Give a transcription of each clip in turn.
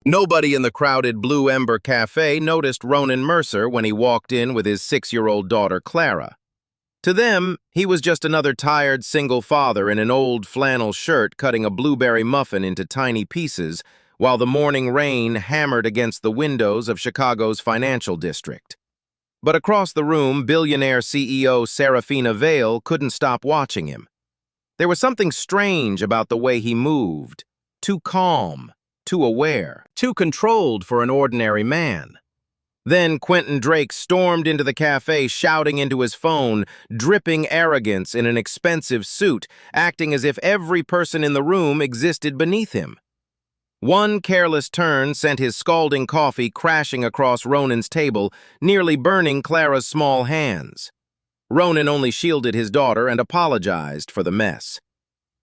Nobody in the crowded Blue Ember Café noticed Ronan Mercer when he walked in with his 6-year-old daughter, Clara. To them, he was just another tired single father in an old flannel shirt cutting a blueberry muffin into tiny pieces while the morning rain hammered against the windows of Chicago's financial district. But across the room, billionaire CEO Seraphina Vale couldn't stop watching him. There was something strange about the way he moved, too calm, too aware, too controlled for an ordinary man. Then Quentin Drake stormed into the cafe, shouting into his phone, dripping arrogance in an expensive suit, acting as if every person in the room existed beneath him. One careless turn sent his scalding coffee crashing across Ronan's table, nearly burning Clara's small hands. Ronan only shielded his daughter and apologized for the mess.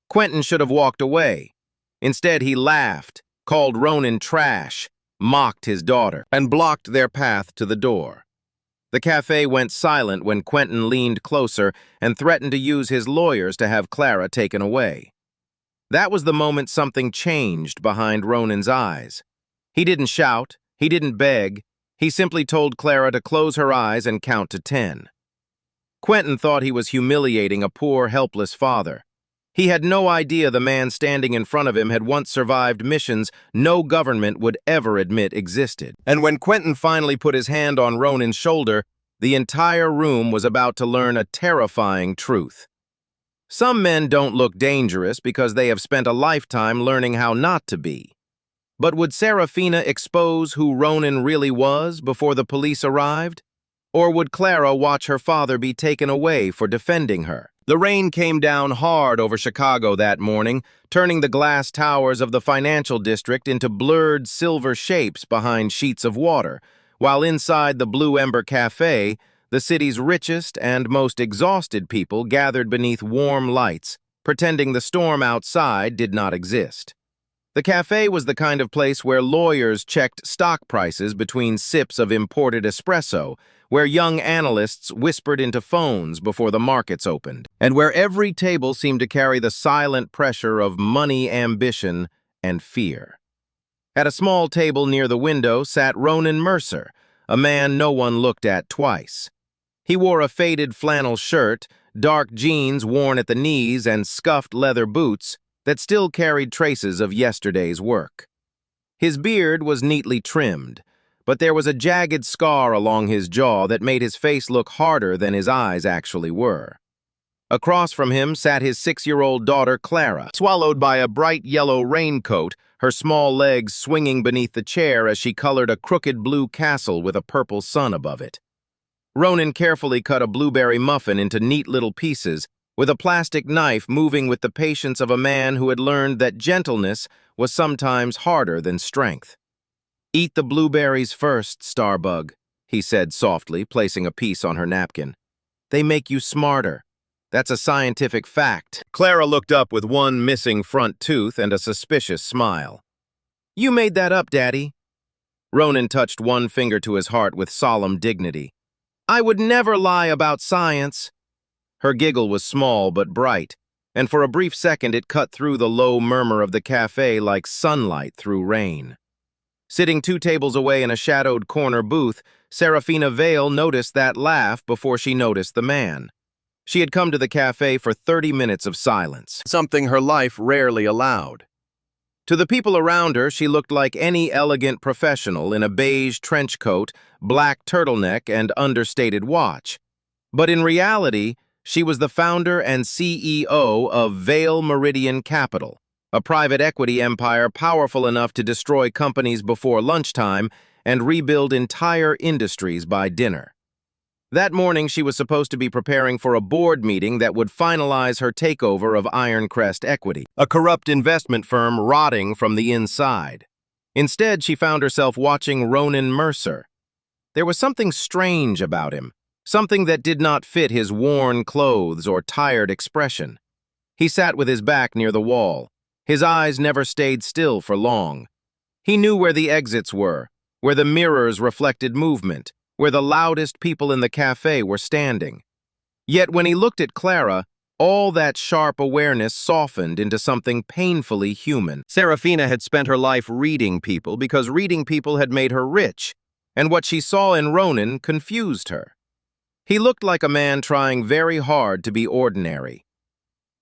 Quentin should have walked away. Instead, he laughed, called Ronan trash, mocked his daughter, and blocked their path to the door. The cafe went silent when Quentin leaned closer and threatened to use his lawyers to have Clara taken away. That was the moment something changed behind Ronan's eyes. He didn't shout, he didn't beg, he simply told Clara to close her eyes and count to 10. Quentin thought he was humiliating a poor, helpless father. He had no idea the man standing in front of him had once survived missions no government would ever admit existed. And when Quentin finally put his hand on Ronan's shoulder, the entire room was about to learn a terrifying truth. Some men don't look dangerous because they have spent a lifetime learning how not to be. But would Seraphina expose who Ronan really was before the police arrived? Or would Clara watch her father be taken away for defending her? The rain came down hard over Chicago that morning, turning the glass towers of the financial district into blurred silver shapes behind sheets of water, while inside the Blue Ember Café, the city's richest and most exhausted people gathered beneath warm lights, pretending the storm outside did not exist. The cafe was the kind of place where lawyers checked stock prices between sips of imported espresso, where young analysts whispered into phones before the markets opened, and where every table seemed to carry the silent pressure of money, ambition, and fear. At a small table near the window sat Ronan Mercer, a man no one looked at twice. He wore a faded flannel shirt, dark jeans worn at the knees, and scuffed leather boots that still carried traces of yesterday's work. His beard was neatly trimmed, but there was a jagged scar along his jaw that made his face look harder than his eyes actually were. Across from him sat his 6-year-old daughter, Clara, swallowed by a bright yellow raincoat, her small legs swinging beneath the chair as she colored a crooked blue castle with a purple sun above it. Ronan carefully cut a blueberry muffin into neat little pieces, with a plastic knife moving with the patience of a man who had learned that gentleness was sometimes harder than strength. "Eat the blueberries first, Starbug," he said softly, placing a piece on her napkin. "They make you smarter. That's a scientific fact." Clara looked up with one missing front tooth and a suspicious smile. "You made that up, Daddy." Ronan touched one finger to his heart with solemn dignity. "I would never lie about science." Her giggle was small but bright, and for a brief second it cut through the low murmur of the cafe like sunlight through rain. Sitting 2 tables away in a shadowed corner booth, Seraphina Vale noticed that laugh before she noticed the man. She had come to the cafe for 30 minutes of silence, something her life rarely allowed. To the people around her, she looked like any elegant professional in a beige trench coat, black turtleneck, and understated watch. But in reality, she was the founder and CEO of Vale Meridian Capital, a private equity empire powerful enough to destroy companies before lunchtime and rebuild entire industries by dinner. That morning, she was supposed to be preparing for a board meeting that would finalize her takeover of Ironcrest Equity, a corrupt investment firm rotting from the inside. Instead, she found herself watching Ronan Mercer. There was something strange about him, something that did not fit his worn clothes or tired expression. He sat with his back near the wall. His eyes never stayed still for long. He knew where the exits were, where the mirrors reflected movement, where the loudest people in the cafe were standing. Yet when he looked at Clara, All that sharp awareness softened into something painfully human. Seraphina had spent her life reading people because reading people had made her rich, and what she saw in Ronan confused her. He looked like a man trying very hard to be ordinary.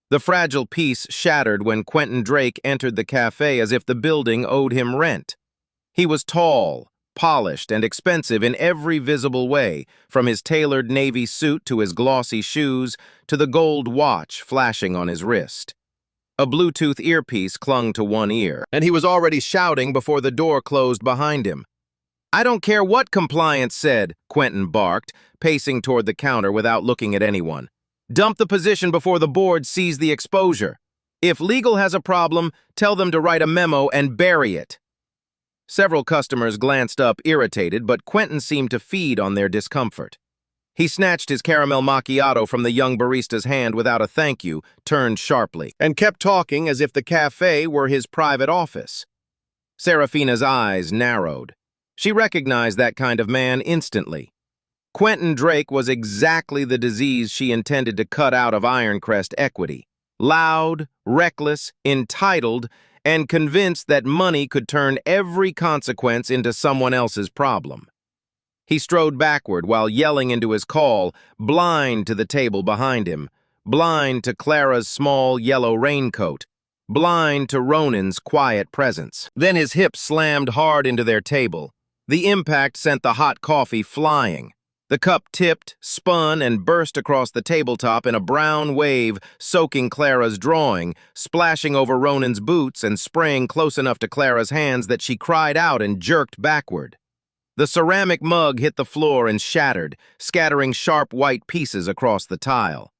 The fragile peace shattered when Quentin Drake entered the cafe as if the building owed him rent. He was tall, polished, and expensive in every visible way, from his tailored navy suit to his glossy shoes to the gold watch flashing on his wrist. A Bluetooth earpiece clung to one ear, and he was already shouting before the door closed behind him. "I don't care what compliance said," Quentin barked, pacing toward the counter without looking at anyone. "Dump the position before the board sees the exposure. If legal has a problem, tell them to write a memo and bury it." Several customers glanced up, irritated, but Quentin seemed to feed on their discomfort. He snatched his caramel macchiato from the young barista's hand without a thank you, turned sharply, and kept talking as if the cafe were his private office. Seraphina's eyes narrowed. She recognized that kind of man instantly. Quentin Drake was exactly the disease she intended to cut out of Ironcrest equity. Loud, reckless, entitled, and convinced that money could turn every consequence into someone else's problem. He strode backward while yelling into his call, blind to the table behind him, blind to Clara's small yellow raincoat, blind to Ronan's quiet presence. Then his hips slammed hard into their table. The impact sent the hot coffee flying. The cup tipped, spun, and burst across the tabletop in a brown wave, soaking Clara's drawing, splashing over Ronan's boots and spraying close enough to Clara's hands that she cried out and jerked backward. The ceramic mug hit the floor and shattered, scattering sharp white pieces across the tile.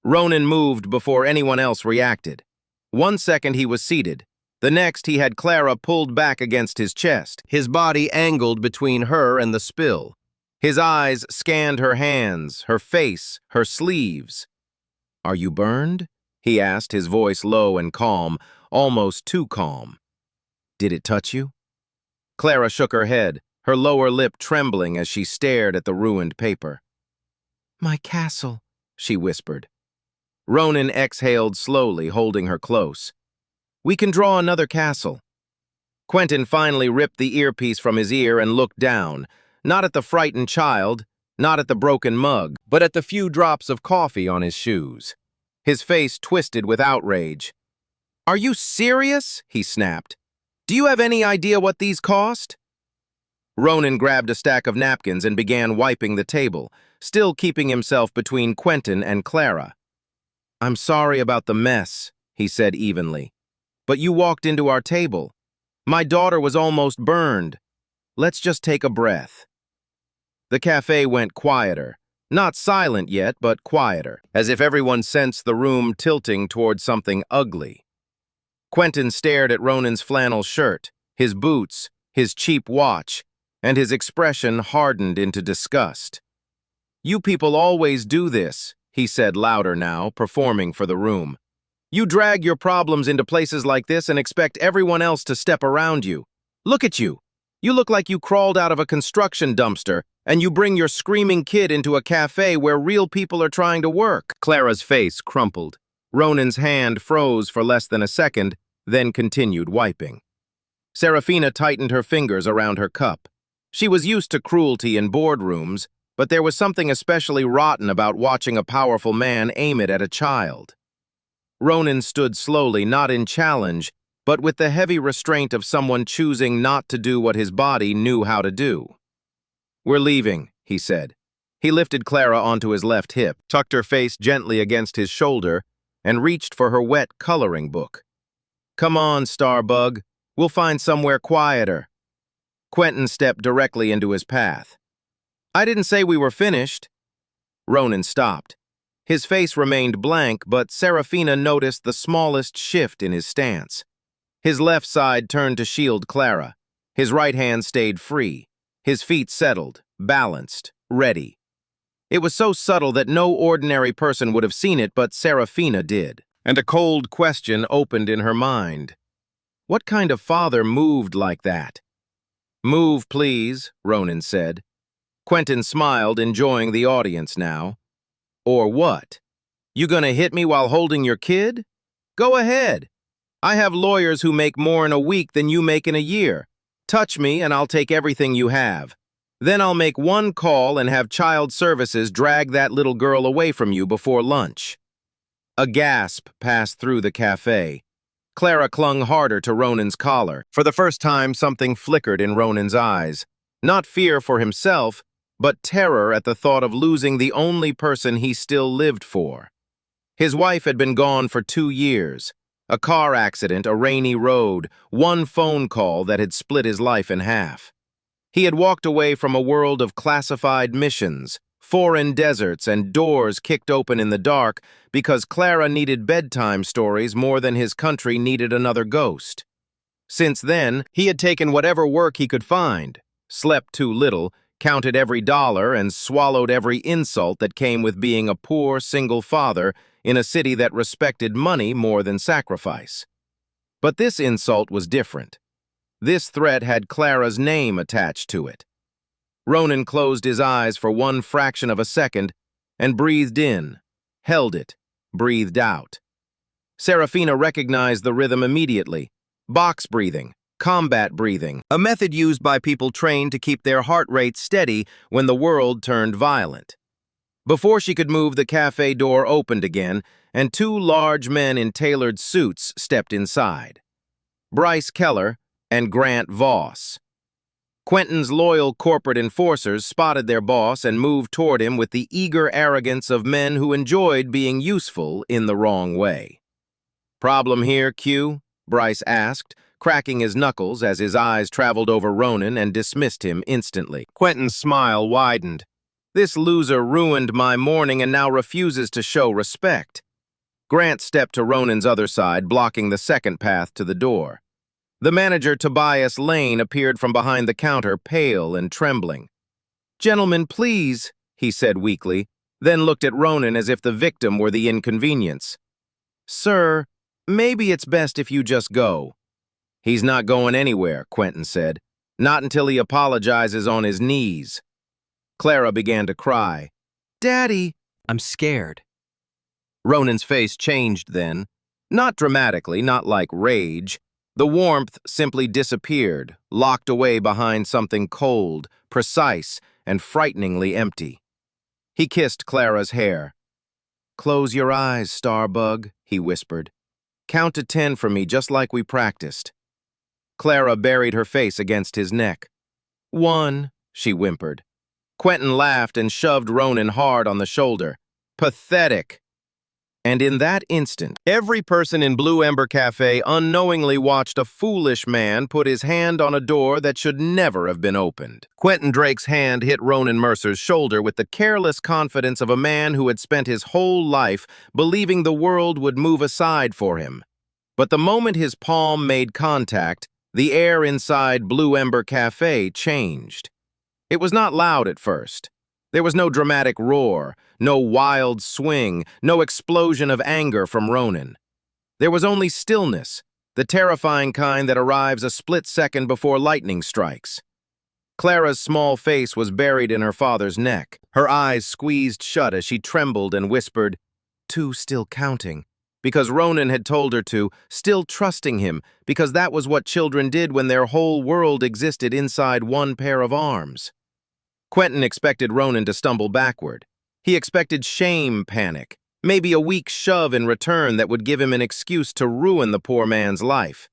Ronan moved before anyone else reacted. 1 second he was seated. The next he had Clara pulled back against his chest, his body angled between her and the spill. His eyes scanned her hands, her face, her sleeves. "Are you burned?" he asked, his voice low and calm, almost too calm. "Did it touch you?" Clara shook her head, her lower lip trembling as she stared at the ruined paper. "My castle," she whispered. Ronan exhaled slowly, holding her close. "We can draw another castle." Quentin finally ripped the earpiece from his ear and looked down, not at the frightened child, not at the broken mug, but at the few drops of coffee on his shoes. His face twisted with outrage. "Are you serious?" he snapped. "Do you have any idea what these cost?" Ronan grabbed a stack of napkins and began wiping the table, still keeping himself between Quentin and Clara. "I'm sorry about the mess," he said evenly. "But you walked into our table. My daughter was almost burned. Let's just take a breath." The cafe went quieter. Not silent yet, but quieter, as if everyone sensed the room tilting toward something ugly. Quentin stared at Ronan's flannel shirt, his boots, his cheap watch, and his expression hardened into disgust. "You people always do this," he said louder now, performing for the room. "You drag your problems into places like this and expect everyone else to step around you. Look at you. You look like you crawled out of a construction dumpster, and you bring your screaming kid into a cafe where real people are trying to work." Clara's face crumpled. Ronan's hand froze for less than a second, then continued wiping. Seraphina tightened her fingers around her cup. She was used to cruelty in boardrooms, but there was something especially rotten about watching a powerful man aim it at a child. Ronan stood slowly, not in challenge, but with the heavy restraint of someone choosing not to do what his body knew how to do. "We're leaving," he said. He lifted Clara onto his left hip, tucked her face gently against his shoulder, and reached for her wet coloring book. "Come on, Starbug. We'll find somewhere quieter." Quentin stepped directly into his path. "I didn't say we were finished." Ronan stopped. His face remained blank, but Seraphina noticed the smallest shift in his stance. His left side turned to shield Clara. His right hand stayed free. His feet settled, balanced, ready. It was so subtle that no ordinary person would have seen it, but Seraphina did. And a cold question opened in her mind. What kind of father moved like that? "Move, please," Ronan said. Quentin smiled, enjoying the audience now. "Or what?" You gonna hit me while holding your kid? Go ahead. I have lawyers who make more in a week than you make in a year. Touch me and I'll take everything you have. Then I'll make one call and have child services drag that little girl away from you before lunch." A gasp passed through the cafe. Clara clung harder to Ronan's collar. For the first time, something flickered in Ronan's eyes. Not fear for himself, but terror at the thought of losing the only person he still lived for. His wife had been gone for 2 years. A car accident, a rainy road, one phone call that had split his life in half. He had walked away from a world of classified missions, foreign deserts, and doors kicked open in the dark because Clara needed bedtime stories more than his country needed another ghost. Since then, he had taken whatever work he could find, slept too little, counted every dollar, and swallowed every insult that came with being a poor, single father in a city that respected money more than sacrifice. But this insult was different. This threat had Clara's name attached to it. Ronan closed his eyes for one fraction of a second and breathed in, held it, breathed out. Seraphina recognized the rhythm immediately. Box breathing, combat breathing, a method used by people trained to keep their heart rate steady when the world turned violent. Before she could move, the cafe door opened again, and 2 large men in tailored suits stepped inside. Bryce Keller and Grant Voss. Quentin's loyal corporate enforcers spotted their boss and moved toward him with the eager arrogance of men who enjoyed being useful in the wrong way. "Problem here, Q?" Bryce asked, cracking his knuckles as his eyes traveled over Ronan and dismissed him instantly. Quentin's smile widened. "This loser ruined my morning and now refuses to show respect." Grant stepped to Ronan's other side, blocking the second path to the door. The manager, Tobias Lane, appeared from behind the counter, pale and trembling. "Gentlemen, please," he said weakly, then looked at Ronan as if the victim were the inconvenience. "Sir, maybe it's best if you just go." "He's not going anywhere," Quentin said. "Not until he apologizes on his knees." Clara began to cry. "Daddy!" "I'm scared." Ronan's face changed then. Not dramatically, not like rage. The warmth simply disappeared, locked away behind something cold, precise, and frighteningly empty. He kissed Clara's hair. "Close your eyes, Starbug," he whispered. "Count to 10 for me, just like we practiced." Clara buried her face against his neck. "1," she whimpered. Quentin laughed and shoved Ronan hard on the shoulder. "Pathetic." And in that instant, every person in Blue Ember Café unknowingly watched a foolish man put his hand on a door that should never have been opened. Quentin Drake's hand hit Ronan Mercer's shoulder with the careless confidence of a man who had spent his whole life believing the world would move aside for him. But the moment his palm made contact, the air inside Blue Ember Café changed. It was not loud at first. There was no dramatic roar, no wild swing, no explosion of anger from Ronan. There was only stillness, the terrifying kind that arrives a split second before lightning strikes. Clara's small face was buried in her father's neck, her eyes squeezed shut as she trembled and whispered, "2 still counting," because Ronan had told her to, still trusting him, because that was what children did when their whole world existed inside one pair of arms. Quentin expected Ronan to stumble backward. He expected shame panic, maybe a weak shove in return that would give him an excuse to ruin the poor man's life.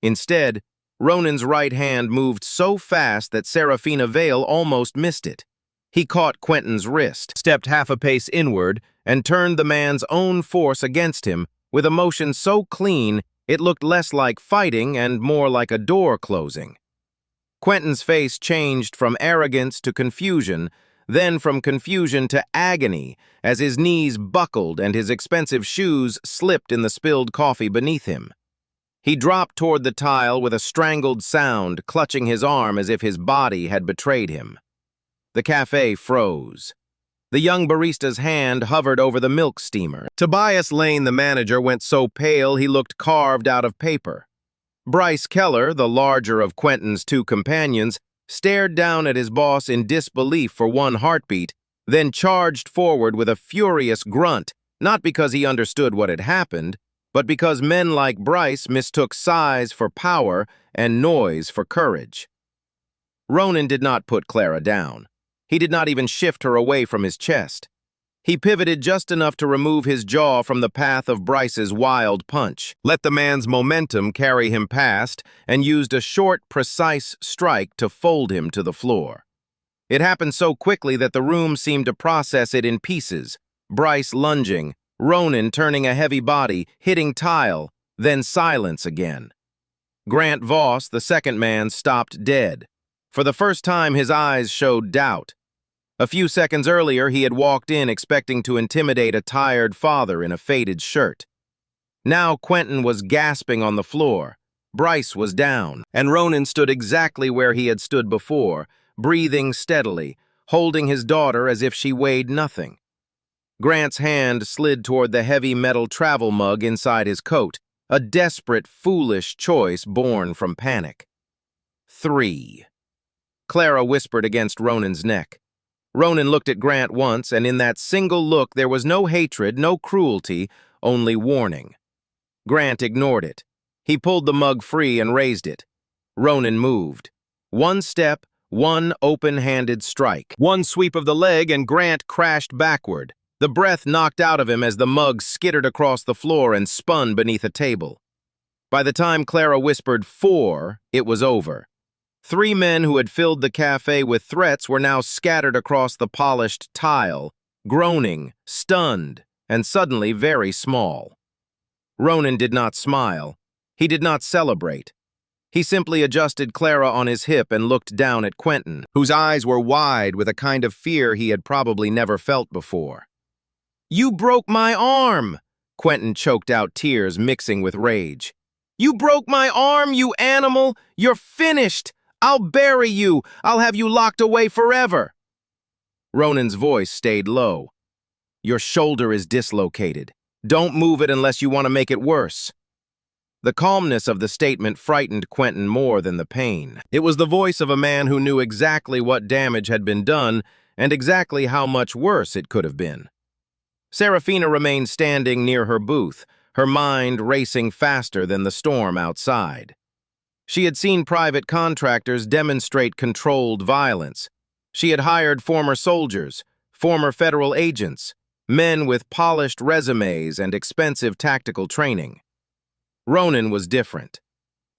Instead, Ronan's right hand moved so fast that Seraphina Vale almost missed it. He caught Quentin's wrist, stepped half a pace inward, and turned the man's own force against him with a motion so clean it looked less like fighting and more like a door closing. Quentin's face changed from arrogance to confusion, then from confusion to agony as his knees buckled and his expensive shoes slipped in the spilled coffee beneath him. He dropped toward the tile with a strangled sound, clutching his arm as if his body had betrayed him. The cafe froze. The young barista's hand hovered over the milk steamer. Tobias Lane, the manager, went so pale he looked carved out of paper. Bryce Keller, the larger of Quentin's 2 companions, stared down at his boss in disbelief for one heartbeat, then charged forward with a furious grunt Not because he understood what had happened, but because men like Bryce mistook size for power and noise for courage. Ronan did not put Clara down. He did not even shift her away from his chest. He pivoted just enough to remove his jaw from the path of Bryce's wild punch, let the man's momentum carry him past, and used a short, precise strike to fold him to the floor. It happened so quickly that the room seemed to process it in pieces, Bryce lunging, Ronan turning a heavy body, hitting tile, then silence again. Grant Voss, the second man, stopped dead. For the first time, his eyes showed doubt. A few seconds earlier, he had walked in expecting to intimidate a tired father in a faded shirt. Now Quentin was gasping on the floor. Bryce was down, and Ronan stood exactly where he had stood before, breathing steadily, holding his daughter as if she weighed nothing. Grant's hand slid toward the heavy metal travel mug inside his coat, a desperate, foolish choice born from panic. 3. Clara whispered against Ronan's neck. Ronan looked at Grant once, and in that single look there was no hatred, no cruelty, only warning. Grant ignored it. He pulled the mug free and raised it. Ronan moved. One step, one open-handed strike. One sweep of the leg, and Grant crashed backward. The breath knocked out of him as the mug skittered across the floor and spun beneath a table. By the time Clara whispered 4, it was over. 3 men who had filled the cafe with threats were now scattered across the polished tile, groaning, stunned, and suddenly very small. Ronan did not smile. He did not celebrate. He simply adjusted Clara on his hip and looked down at Quentin, whose eyes were wide with a kind of fear he had probably never felt before. "You broke my arm!" Quentin choked out tears mixing with rage. "You broke my arm, you animal! You're finished! I'll bury you! I'll have you locked away forever!" Ronan's voice stayed low. "Your shoulder is dislocated. Don't move it unless you want to make it worse." The calmness of the statement frightened Quentin more than the pain. It was the voice of a man who knew exactly what damage had been done and exactly how much worse it could have been. Seraphina remained standing near her booth, her mind racing faster than the storm outside. She had seen private contractors demonstrate controlled violence. She had hired former soldiers, former federal agents, men with polished resumes and expensive tactical training. Ronan was different.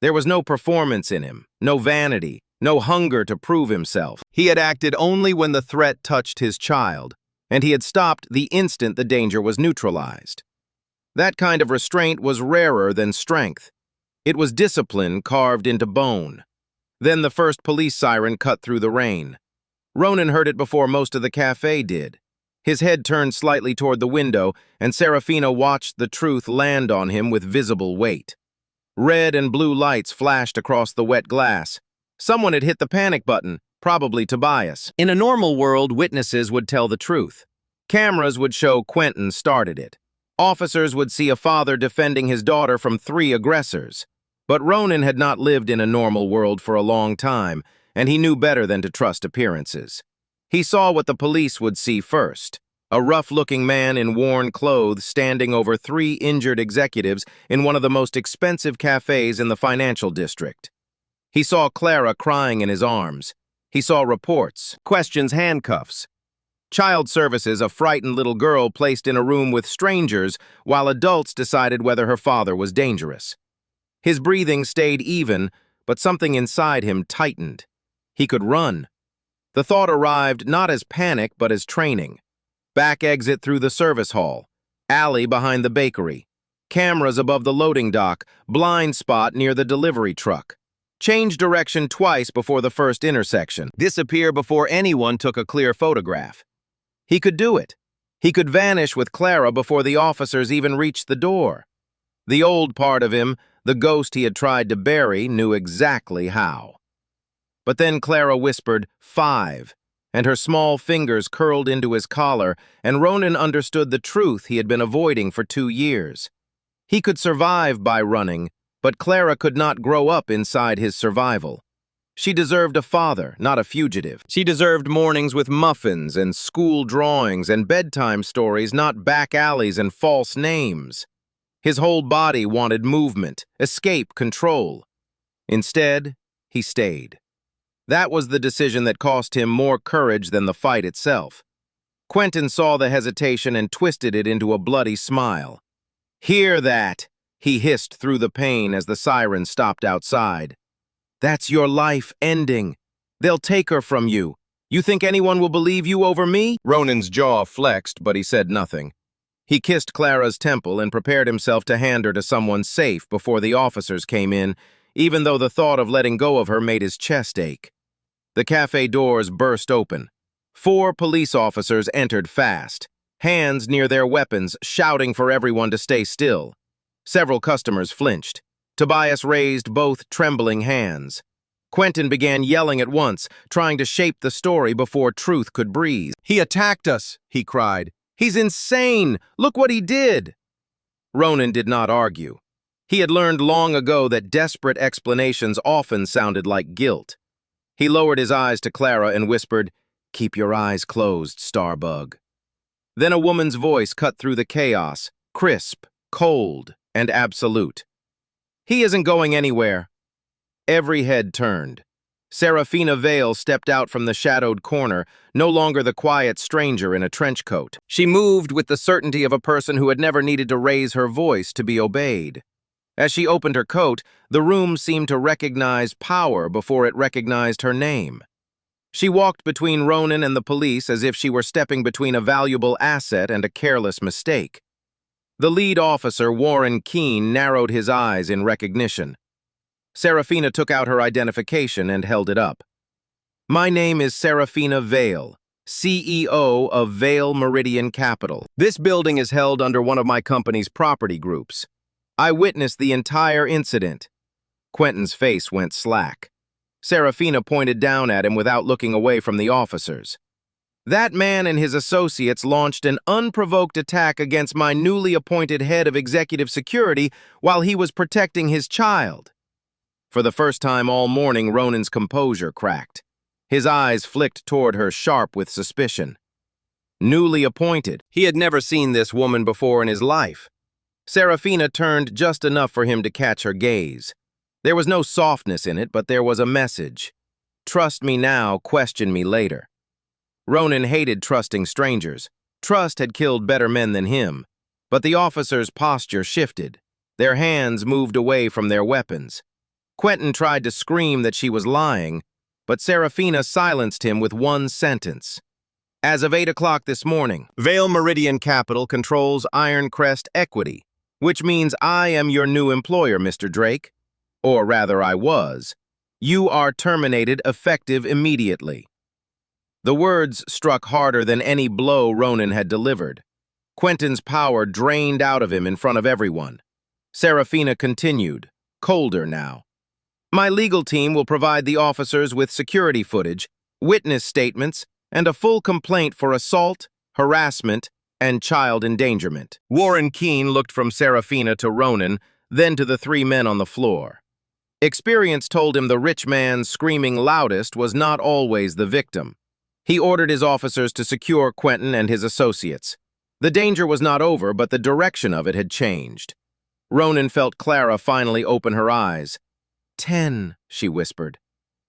There was no performance in him, no vanity, no hunger to prove himself. He had acted only when the threat touched his child, and he had stopped the instant the danger was neutralized. That kind of restraint was rarer than strength. It was discipline carved into bone. Then the first police siren cut through the rain. Ronan heard it before most of the cafe did. His head turned slightly toward the window, and Seraphina watched the truth land on him with visible weight. Red and blue lights flashed across the wet glass. Someone had hit the panic button, probably Tobias. In a normal world, witnesses would tell the truth. Cameras would show Quentin started it. Officers would see a father defending his daughter from 3 aggressors. But Ronan had not lived in a normal world for a long time, and he knew better than to trust appearances. He saw what the police would see first, a rough-looking man in worn clothes standing over 3 injured executives in one of the most expensive cafes in the financial district. He saw Clara crying in his arms. He saw reports, questions, handcuffs. Child services, a frightened little girl placed in a room with strangers while adults decided whether her father was dangerous. His breathing stayed even, but something inside him tightened. He could run. The thought arrived not as panic, but as training. Back exit through the service hall, alley behind the bakery, cameras above the loading dock, blind spot near the delivery truck. Change direction twice before the first intersection. Disappear before anyone took a clear photograph. He could do it. He could vanish with Clara before the officers even reached the door. The old part of him, the ghost he had tried to bury, knew exactly how. But then Clara whispered 5, and her small fingers curled into his collar, and Ronan understood the truth he had been avoiding for 2 years. He could survive by running, but Clara could not grow up inside his survival. She deserved a father, not a fugitive. She deserved mornings with muffins and school drawings and bedtime stories, not back alleys and false names. His whole body wanted movement, escape, control. Instead, he stayed. That was the decision that cost him more courage than the fight itself. Quentin saw the hesitation and twisted it into a bloody smile. "Hear that?" he hissed through the pain as the siren stopped outside. "That's your life ending. They'll take her from you. You think anyone will believe you over me?" Ronan's jaw flexed, but he said nothing. He kissed Clara's temple and prepared himself to hand her to someone safe before the officers came in, even though the thought of letting go of her made his chest ache. The cafe doors burst open. 4 police officers entered fast, hands near their weapons, shouting for everyone to stay still. Several customers flinched. Tobias raised both trembling hands. Quentin began yelling at once, trying to shape the story before truth could breathe. "He attacked us," he cried. "He's insane! Look what he did!" Ronan did not argue. He had learned long ago that desperate explanations often sounded like guilt. He lowered his eyes to Clara and whispered, "Keep your eyes closed, Starbug." Then a woman's voice cut through the chaos, crisp, cold, and absolute. "He isn't going anywhere." Every head turned. Seraphina Vale stepped out from the shadowed corner, no longer the quiet stranger in a trench coat. She moved with the certainty of a person who had never needed to raise her voice to be obeyed. As she opened her coat, the room seemed to recognize power before it recognized her name. She walked between Ronan and the police as if she were stepping between a valuable asset and a careless mistake. The lead officer, Warren Keene, narrowed his eyes in recognition. Seraphina took out her identification and held it up. "My name is Seraphina Vale, CEO of Vale Meridian Capital. This building is held under one of my company's property groups. I witnessed the entire incident." Quentin's face went slack. Seraphina pointed down at him without looking away from the officers. "That man and his associates launched an unprovoked attack against my newly appointed head of executive security while he was protecting his child." For the first time all morning, Ronan's composure cracked. His eyes flicked toward her, sharp with suspicion. Newly appointed. He had never seen this woman before in his life. Seraphina turned just enough for him to catch her gaze. There was no softness in it, but there was a message. Trust me now, question me later. Ronan hated trusting strangers. Trust had killed better men than him. But the officer's posture shifted. Their hands moved away from their weapons. Quentin tried to scream that she was lying, but Seraphina silenced him with one sentence. "As of 8 o'clock this morning, Vale Meridian Capital controls Ironcrest Equity, which means I am your new employer, Mr. Drake. Or rather, I was. You are terminated effective immediately." The words struck harder than any blow Ronan had delivered. Quentin's power drained out of him in front of everyone. Seraphina continued, colder now. "My legal team will provide the officers with security footage, witness statements, and a full complaint for assault, harassment, and child endangerment." Warren Keene looked from Seraphina to Ronan, then to the 3 men on the floor. Experience told him the rich man screaming loudest was not always the victim. He ordered his officers to secure Quentin and his associates. The danger was not over, but the direction of it had changed. Ronan felt Clara finally open her eyes. 10, she whispered.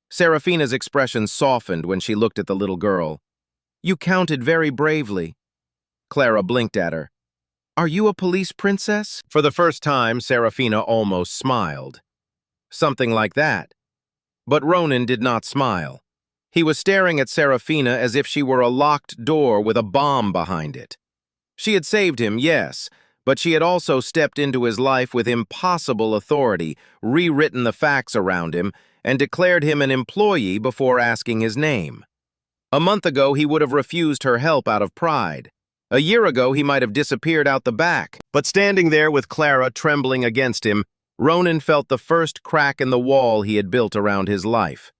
Seraphina's expression softened when she looked at the little girl. "You counted very bravely." Clara blinked at her. "Are you a police princess?" For the first time, Seraphina almost smiled. Something like that. But Ronan did not smile. He was staring at Seraphina as if she were a locked door with a bomb behind it. She had saved him, yes, but she had also stepped into his life with impossible authority, rewritten the facts around him, and declared him an employee before asking his name. A month ago, he would have refused her help out of pride. A year ago, he might have disappeared out the back. But standing there with Clara trembling against him, Ronan felt the first crack in the wall he had built around his life.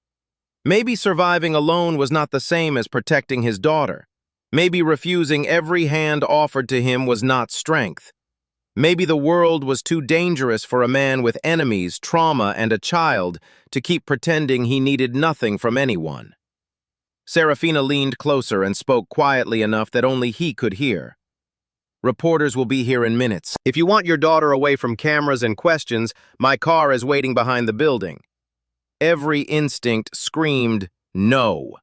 Maybe surviving alone was not the same as protecting his daughter. Maybe refusing every hand offered to him was not strength. Maybe the world was too dangerous for a man with enemies, trauma, and a child to keep pretending he needed nothing from anyone. Seraphina leaned closer and spoke quietly enough that only he could hear. "Reporters will be here in minutes. If you want your daughter away from cameras and questions, my car is waiting behind the building." Every instinct screamed, no.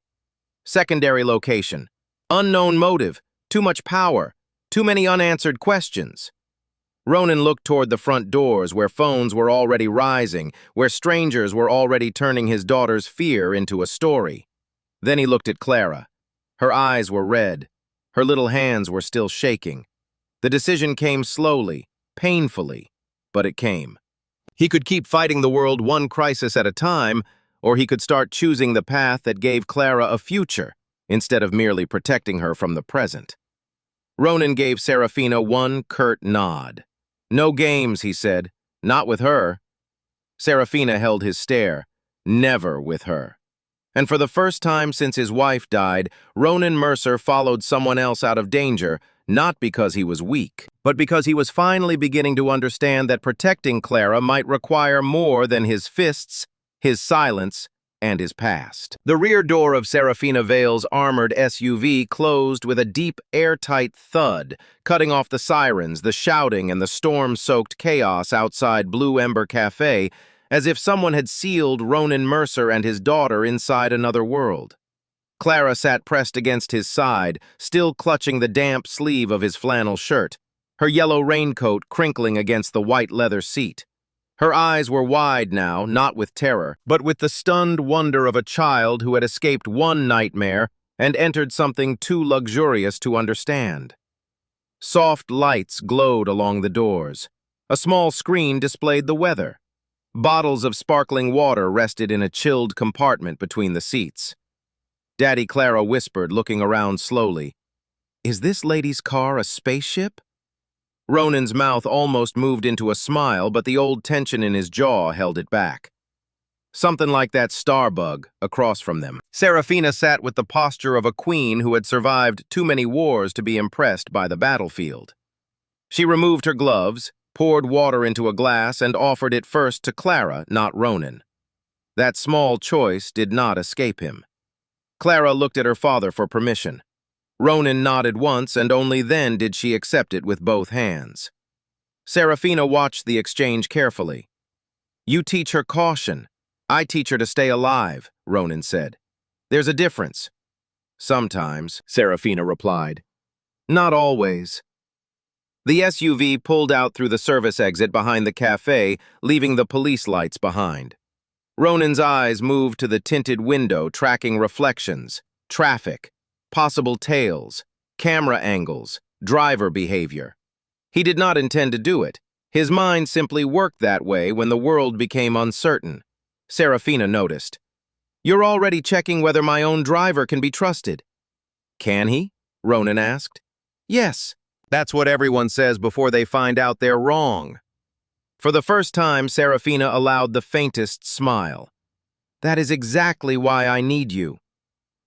Secondary location. Unknown motive. Too much power. Too many unanswered questions. Ronan looked toward the front doors where phones were already rising, where strangers were already turning his daughter's fear into a story. Then he looked at Clara. Her eyes were red. Her little hands were still shaking. The decision came slowly, painfully, but it came. He could keep fighting the world one crisis at a time, or he could start choosing the path that gave Clara a future, instead of merely protecting her from the present. Ronan gave Seraphina one curt nod. "No games," he said. "Not with her." Seraphina held his stare. Never with her. And for the first time since his wife died, Ronan Mercer followed someone else out of danger, not because he was weak, but because he was finally beginning to understand that protecting Clara might require more than his fists, his silence, and his past. The rear door of Seraphina Vale's armored SUV closed with a deep, airtight thud, cutting off the sirens, the shouting, and the storm-soaked chaos outside Blue Ember Café, as if someone had sealed Ronan Mercer and his daughter inside another world. Clara sat pressed against his side, still clutching the damp sleeve of his flannel shirt, her yellow raincoat crinkling against the white leather seat. Her eyes were wide now, not with terror, but with the stunned wonder of a child who had escaped one nightmare and entered something too luxurious to understand. Soft lights glowed along the doors. A small screen displayed the weather. Bottles of sparkling water rested in a chilled compartment between the seats. Daddy Clara whispered, looking around slowly. "Is this lady's car a spaceship?" Ronan's mouth almost moved into a smile, but the old tension in his jaw held it back. Something like that starbug across from them. Seraphina sat with the posture of a queen who had survived too many wars to be impressed by the battlefield. She removed her gloves, poured water into a glass, and offered it first to Clara, not Ronan. That small choice did not escape him. Clara looked at her father for permission. Ronan nodded once, and only then did she accept it with both hands. Seraphina watched the exchange carefully. "You teach her caution. I teach her to stay alive," Ronan said. "There's a difference." "Sometimes," Seraphina replied. "Not always." The SUV pulled out through the service exit behind the cafe, leaving the police lights behind. Ronan's eyes moved to the tinted window, tracking reflections, traffic, possible tails, camera angles, driver behavior. He did not intend to do it. His mind simply worked that way when the world became uncertain. Seraphina noticed. "You're already checking whether my own driver can be trusted." "Can he?" Ronan asked. "Yes. That's what everyone says before they find out they're wrong." For the first time, Seraphina allowed the faintest smile. "That is exactly why I need you."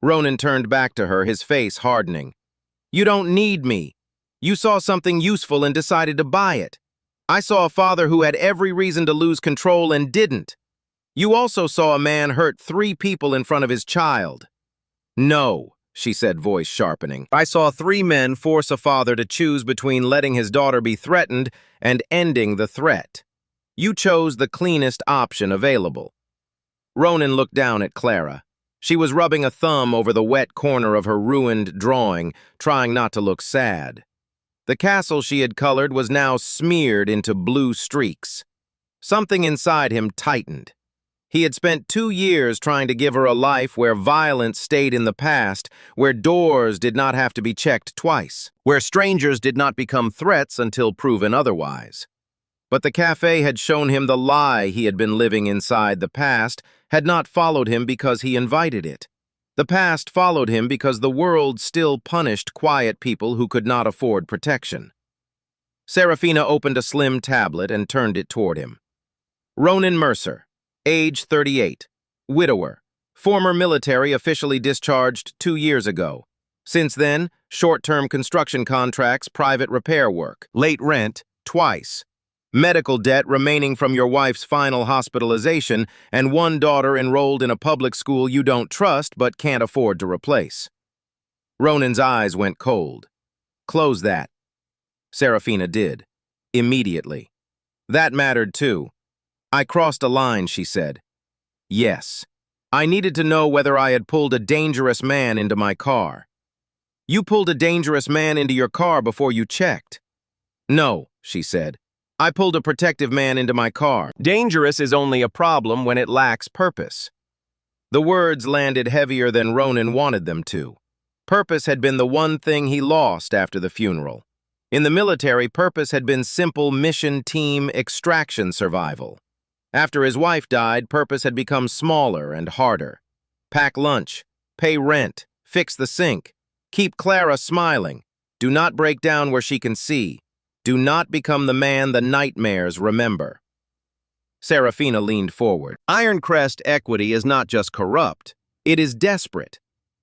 Ronan turned back to her, his face hardening. "You don't need me. You saw something useful and decided to buy it. I saw a father who had every reason to lose control and didn't. You also saw a man hurt 3 people in front of his child." "No," she said, voice sharpening. "I saw 3 men force a father to choose between letting his daughter be threatened and ending the threat. You chose the cleanest option available." Ronan looked down at Clara. She was rubbing a thumb over the wet corner of her ruined drawing, trying not to look sad. The castle she had colored was now smeared into blue streaks. Something inside him tightened. He had spent 2 years trying to give her a life where violence stayed in the past, where doors did not have to be checked twice, where strangers did not become threats until proven otherwise. But the cafe had shown him the lie he had been living inside. The past had not followed him because he invited it. The past followed him because the world still punished quiet people who could not afford protection. Seraphina opened a slim tablet and turned it toward him. Ronan Mercer, age 38, widower, former military, officially discharged 2 years ago. Since then, short-term construction contracts, private repair work. Late rent, twice. Medical debt remaining from your wife's final hospitalization, and one daughter enrolled in a public school you don't trust but can't afford to replace. Ronan's eyes went cold. Close that. Seraphina did. Immediately. That mattered too. I crossed a line, she said. Yes. I needed to know whether I had pulled a dangerous man into my car. You pulled a dangerous man into your car before you checked. No, she said. I pulled a protective man into my car. Dangerous is only a problem when it lacks purpose. The words landed heavier than Ronan wanted them to. Purpose had been the one thing he lost after the funeral. In the military, purpose had been simple mission team extraction survival. After his wife died, purpose had become smaller and harder. Pack lunch, pay rent, fix the sink, keep Clara smiling, do not break down where she can see. Do not become the man the nightmares remember. Seraphina leaned forward. Ironcrest equity is not just corrupt, it is desperate.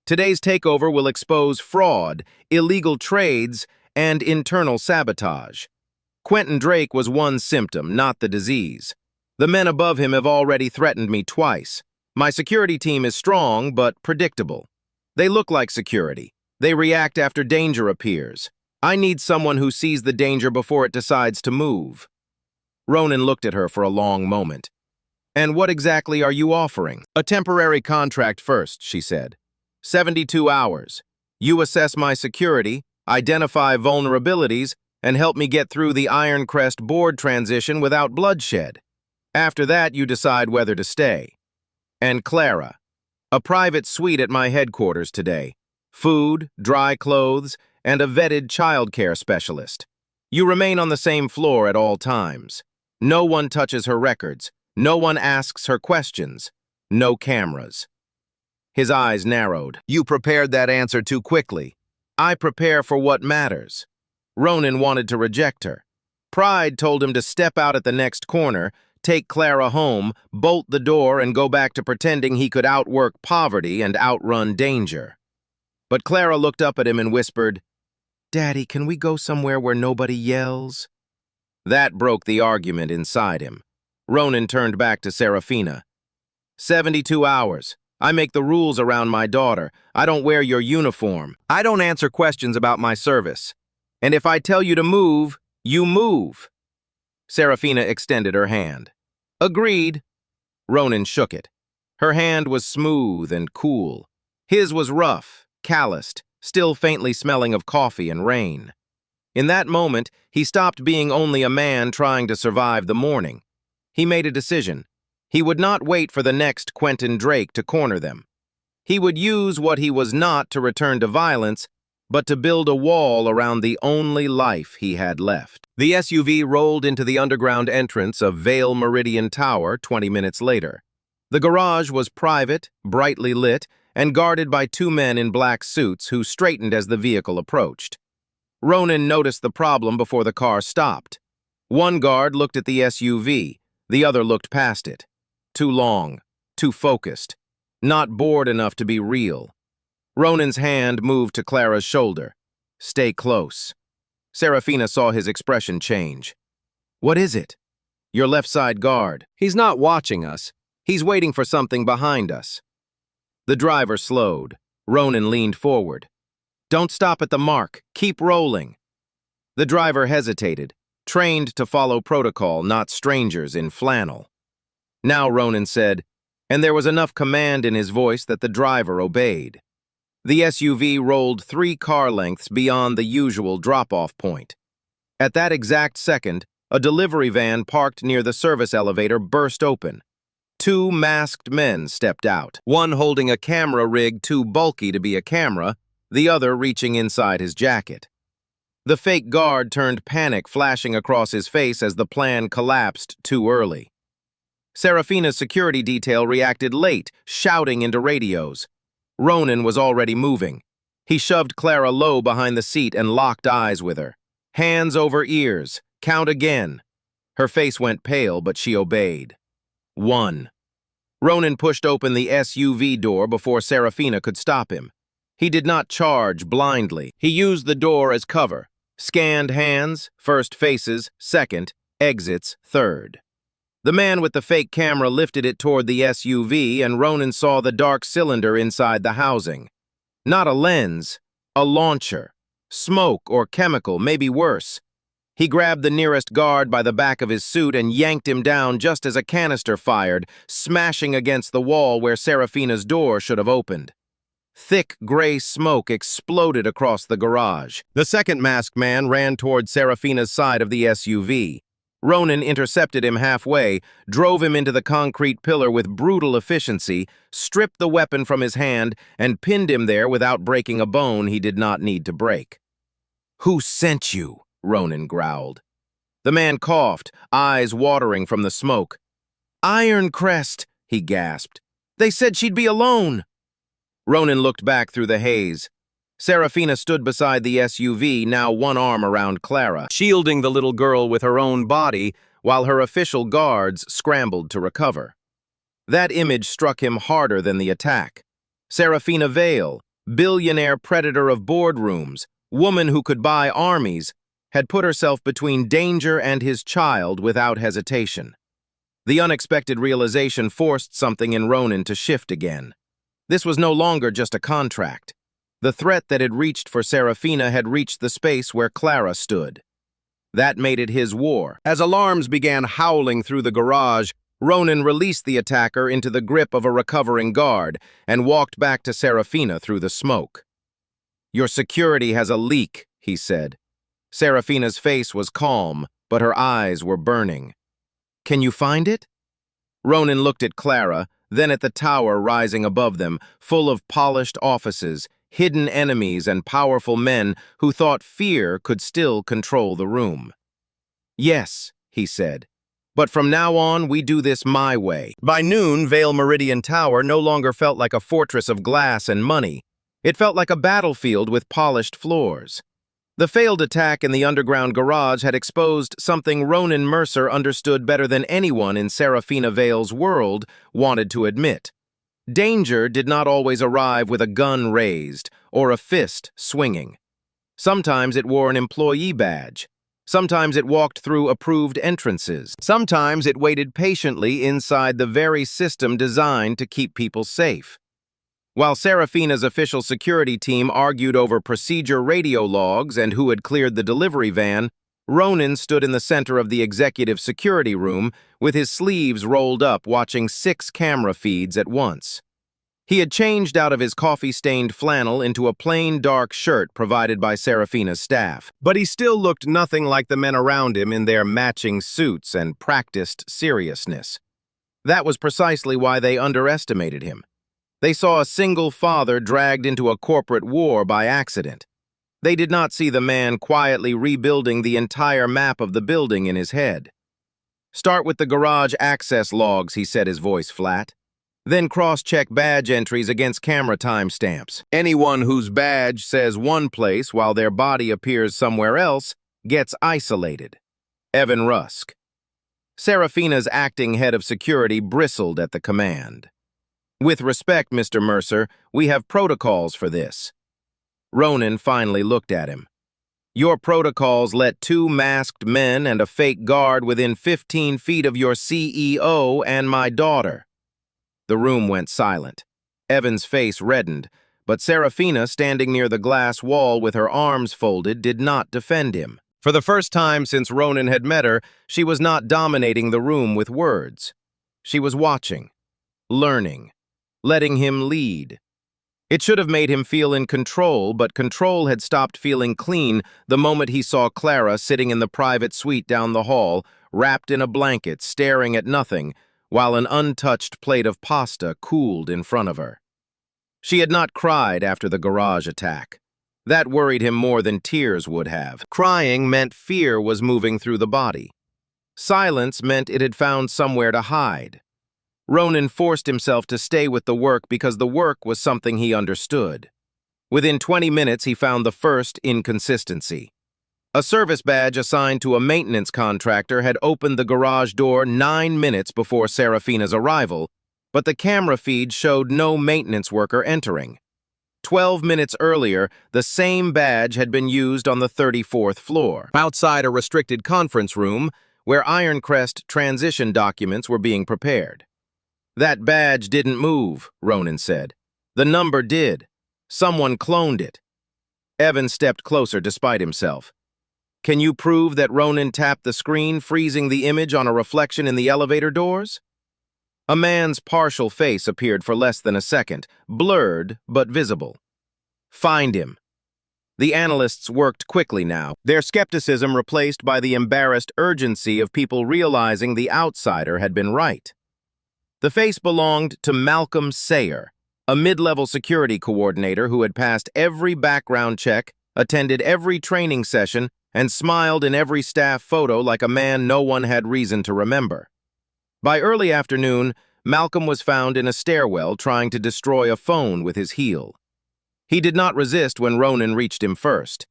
Today's takeover will expose fraud, illegal trades, and internal sabotage. Quentin Drake was one symptom, not the disease. The men above him have already threatened me twice. My security team is strong, but predictable. They look like security. They react after danger appears. I need someone who sees the danger before it decides to move. Ronan looked at her for a long moment. And what exactly are you offering? A temporary contract first, she said. 72 hours. You assess my security, identify vulnerabilities, and help me get through the Ironcrest board transition without bloodshed. After that, you decide whether to stay. And Clara. A private suite at my headquarters today. Food, dry clothes, and a vetted childcare specialist. You remain on the same floor at all times. No one touches her records. No one asks her questions. No cameras. His eyes narrowed. You prepared that answer too quickly. I prepare for what matters. Ronan wanted to reject her. Pride told him to step out at the next corner, take Clara home, bolt the door, and go back to pretending he could outwork poverty and outrun danger. But Clara looked up at him and whispered, Daddy, can we go somewhere where nobody yells? That broke the argument inside him. Ronan turned back to Seraphina. 72 hours. I make the rules around my daughter. I don't wear your uniform. I don't answer questions about my service. And if I tell you to move, you move. Seraphina extended her hand. Agreed. Ronan shook it. Her hand was smooth and cool. His was rough, calloused, still faintly smelling of coffee and rain. In that moment, he stopped being only a man trying to survive the morning. He made a decision. He would not wait for the next Quentin Drake to corner them. He would use what he was not to return to violence, but to build a wall around the only life he had left. The SUV rolled into the underground entrance of Vale Meridian Tower 20 minutes later. The garage was private, brightly lit, and guarded by two men in black suits who straightened as the vehicle approached. Ronan noticed the problem before the car stopped. One guard looked at the SUV, the other looked past it. Too long, too focused, not bored enough to be real. Ronan's hand moved to Clara's shoulder. Stay close. Seraphina saw his expression change. What is it? Your left side guard. He's not watching us. He's waiting for something behind us. The driver slowed. Ronan leaned forward. Don't stop at the mark. Keep rolling. The driver hesitated, trained to follow protocol, not strangers in flannel. Now Ronan said, and there was enough command in his voice that the driver obeyed. The SUV rolled 3 car lengths beyond the usual drop-off point. At that exact second, a delivery van parked near the service elevator burst open. 2 masked men stepped out, one holding a camera rig too bulky to be a camera, the other reaching inside his jacket. The fake guard turned panic flashing across his face as the plan collapsed too early. Seraphina's security detail reacted late, shouting into radios. Ronan was already moving. He shoved Clara low behind the seat and locked eyes with her. Hands over ears. Count again. Her face went pale, but she obeyed. 1. Ronan pushed open the SUV door before Seraphina could stop him. He did not charge blindly. He used the door as cover. Scanned hands, first faces, second, exits, third. The man with the fake camera lifted it toward the SUV, and Ronan saw the dark cylinder inside the housing. Not a lens, a launcher. Smoke or chemical, maybe worse. He grabbed the nearest guard by the back of his suit and yanked him down just as a canister fired, smashing against the wall where Seraphina's door should have opened. Thick gray smoke exploded across the garage. The second masked man ran toward Seraphina's side of the SUV. Ronan intercepted him halfway, drove him into the concrete pillar with brutal efficiency, stripped the weapon from his hand, and pinned him there without breaking a bone he did not need to break. "Who sent you?" Ronan growled. The man coughed, eyes watering from the smoke. "Ironcrest," he gasped. "They said she'd be alone." Ronan looked back through the haze. Seraphina stood beside the SUV, now one arm around Clara, shielding the little girl with her own body, while her official guards scrambled to recover. That image struck him harder than the attack. Seraphina Vale, billionaire predator of boardrooms, woman who could buy armies, had put herself between danger and his child without hesitation. The unexpected realization forced something in Ronan to shift again. This was no longer just a contract. The threat that had reached for Seraphina had reached the space where Clara stood. That made it his war. As alarms began howling through the garage, Ronan released the attacker into the grip of a recovering guard and walked back to Seraphina through the smoke. "Your security has a leak," he said. Seraphina's face was calm, but her eyes were burning. "Can you find it?" Ronan looked at Clara, then at the tower rising above them, full of polished offices, hidden enemies, and powerful men who thought fear could still control the room. "Yes," he said, "but from now on we do this my way." By noon, Vale Meridian Tower no longer felt like a fortress of glass and money. It felt like a battlefield with polished floors. The failed attack in the underground garage had exposed something Ronan Mercer understood better than anyone in Seraphina Vale's world wanted to admit. Danger did not always arrive with a gun raised or a fist swinging. Sometimes it wore an employee badge. Sometimes it walked through approved entrances. Sometimes it waited patiently inside the very system designed to keep people safe. While Seraphina's official security team argued over procedure radio logs and who had cleared the delivery van, Ronan stood in the center of the executive security room with his sleeves rolled up, watching 6 camera feeds at once. He had changed out of his coffee-stained flannel into a plain dark shirt provided by Seraphina's staff, but he still looked nothing like the men around him in their matching suits and practiced seriousness. That was precisely why they underestimated him. They saw a single father dragged into a corporate war by accident. They did not see the man quietly rebuilding the entire map of the building in his head. "Start with the garage access logs," he said, his voice flat. "Then cross-check badge entries against camera timestamps. Anyone whose badge says one place while their body appears somewhere else gets isolated." Evan Rusk. Seraphina's acting head of security bristled at the command. "With respect, Mr. Mercer, we have protocols for this." Ronan finally looked at him. "Your protocols let 2 masked men and a fake guard within 15 feet of your CEO and my daughter." The room went silent. Evan's face reddened, but Seraphina, standing near the glass wall with her arms folded, did not defend him. For the first time since Ronan had met her, she was not dominating the room with words. She was watching, learning, letting him lead. It should have made him feel in control, but control had stopped feeling clean the moment he saw Clara sitting in the private suite down the hall, wrapped in a blanket, staring at nothing, while an untouched plate of pasta cooled in front of her. She had not cried after the garage attack. That worried him more than tears would have. Crying meant fear was moving through the body. Silence meant it had found somewhere to hide. Ronan forced himself to stay with the work because the work was something he understood. Within 20 minutes, he found the first inconsistency. A service badge assigned to a maintenance contractor had opened the garage door 9 minutes before Seraphina's arrival, but the camera feed showed no maintenance worker entering. 12 minutes earlier, the same badge had been used on the 34th floor, outside a restricted conference room where Ironcrest transition documents were being prepared. That badge didn't move, Ronan said. The number did. Someone cloned it. Evan stepped closer despite himself. Can you prove that Ronan tapped the screen, freezing the image on a reflection in the elevator doors? A man's partial face appeared for less than a second, blurred but visible. Find him. The analysts worked quickly now, their skepticism replaced by the embarrassed urgency of people realizing the outsider had been right. The face belonged to Malcolm Sayer, a mid-level security coordinator who had passed every background check, attended every training session, and smiled in every staff photo like a man no one had reason to remember. By early afternoon, Malcolm was found in a stairwell trying to destroy a phone with his heel. He did not resist when Ronan reached him first.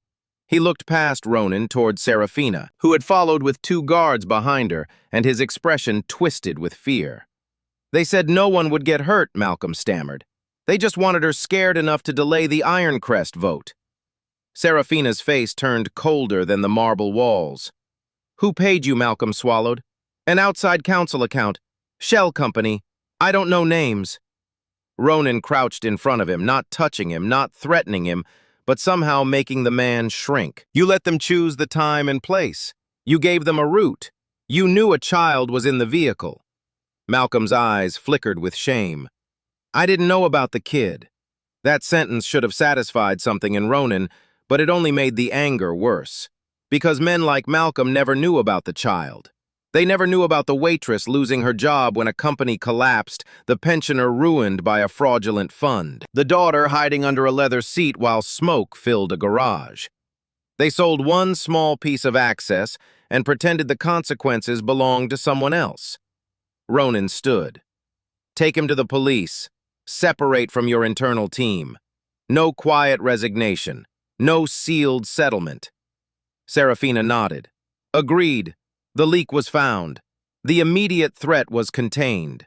He looked past Ronan toward Seraphina, who had followed with 2 guards behind her, and his expression twisted with fear. They said no one would get hurt, Malcolm stammered. They just wanted her scared enough to delay the Ironcrest vote. Seraphina's face turned colder than the marble walls. Who paid you, Malcolm swallowed? An outside counsel account. Shell company. I don't know names. Ronan crouched in front of him, not touching him, not threatening him, but somehow making the man shrink. You let them choose the time and place. You gave them a route. You knew a child was in the vehicle. Malcolm's eyes flickered with shame. I didn't know about the kid. That sentence should have satisfied something in Ronan, but it only made the anger worse. Because men like Malcolm never knew about the child. They never knew about the waitress losing her job when a company collapsed, the pensioner ruined by a fraudulent fund, the daughter hiding under a leather seat while smoke filled a garage. They sold one small piece of access and pretended the consequences belonged to someone else. Ronan stood. Take him to the police. Separate from your internal team. No quiet resignation. No sealed settlement. Seraphina nodded. Agreed. The leak was found. The immediate threat was contained.